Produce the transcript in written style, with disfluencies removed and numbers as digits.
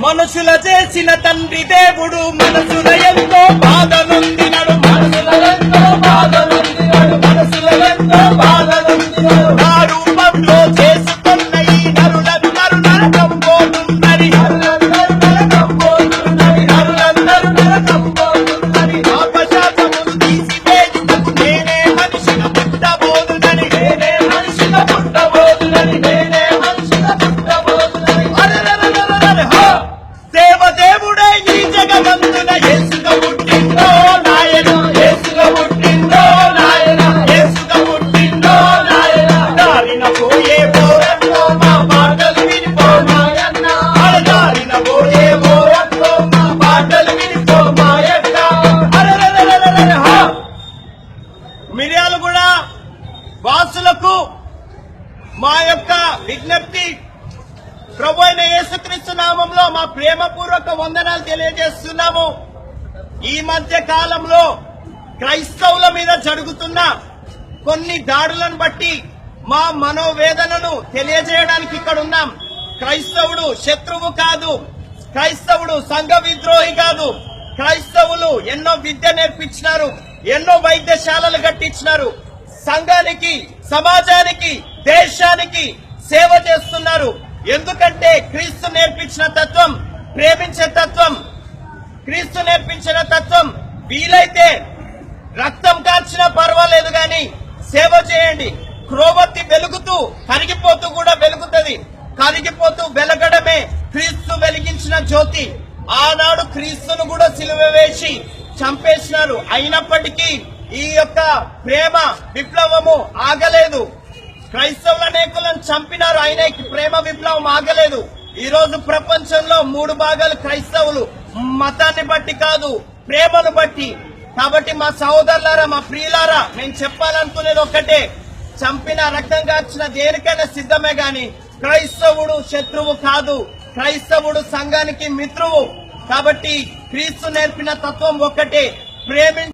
మనుషుల చేసిన తండ్రి దేవుడు మనసుల ఎంతో బాధ నొందినడు, మనసుల ఎంతో బాధ నొందినడు, మనసుల ఎంతో బాధ నొందినడు. నా రూపంలో చేసుకున్న ఈ నరులందరూ నరకం పోతున్నది, నరులందరూ నరకం పోతున్నది, నరులందరూ నరకం పోతున్నది. పాపశాపమును తీసివేయుటకు నేనే మనిషిగా పుట్టబోదునని, నేనే మనిషిగా పుట్టబోదునని, నేనే మనిషిగా పుట్టబోదునని. దేవదేవుడే ఈ జగమందున యేసుగా పుట్టిందో నాయన, యేసుగా పుట్టిందో నాయన, యేసుగా పుట్టిందో నాయన. దారిన పోయే పోరట్లో మా పాటలు వినిపో మాయన్న, దారిన పోయే పోరట్లో మా పాటలు వినిపో మాయన్న. మిర్యాలగూడ వాసులకు మా యొక్క విజ్ఞప్తి, ప్రభు అయిన యేసుక్రీస్తు నామంలో మా ప్రేమపూర్వక వందనాలు తెలియజేస్తున్నాము. ఈ మధ్య కాలంలో క్రైస్తవుల మీద జరుగుతున్న కొన్ని దాడులను బట్టి మా మనోవేదనను తెలియజేయడానికి ఇక్కడ ఉన్నాం. క్రైస్తవుడు శత్రువు కాదు, క్రైస్తవుడు సంఘ విద్రోహి కాదు. క్రైస్తవులు ఎన్నో విద్య నేర్పించినారు, ఎన్నో వైద్యశాలలు కట్టించినారు, సంఘానికి, సమాజానికి, దేశానికి సేవ చేస్తున్నారు. ఎందుకంటే క్రీస్తు నేర్పించిన తత్వం, ప్రేమించే తత్వం, క్రీస్తు నేర్పించిన తత్వం. వీలైతే రక్తం కార్చినా పర్వాలేదు గాని సేవ చేయండి. క్రోవత్తి వెలుగుతూ కరిగిపోతూ కూడా వెలుగుతుంది. కరిగిపోతూ వెలగడమే క్రీస్తు వెలిగించిన జ్యోతి. ఆనాడు క్రీస్తును కూడా సిలువ వేసి చంపేసినారు. అయినప్పటికీ ఈ యొక్క ప్రేమ విప్లవము ఆగలేదు. క్రైస్తవుల అనేకులను చంపినారు, అయినా ప్రేమ విప్లవం ఆగలేదు. ఈ రోజు ప్రపంచంలో 3 భాగాలు క్రైస్తవులు, మతాన్ని బట్టి కాదు, ప్రేమను బట్టి. కాబట్టి మా సహోదరులారా, మా ప్రియులారా, నేను చెప్పాలనుకునేది ఒక్కటే, చంపిన రక్తం కార్చిన దేనికైనా సిద్ధమే గాని క్రైస్తవుడు శత్రువు కాదు, క్రైస్తవుడు సంఘానికి మిత్రువు. కాబట్టి క్రీస్తు నేర్పిన తత్వం ఒక్కటే, ప్రేమించ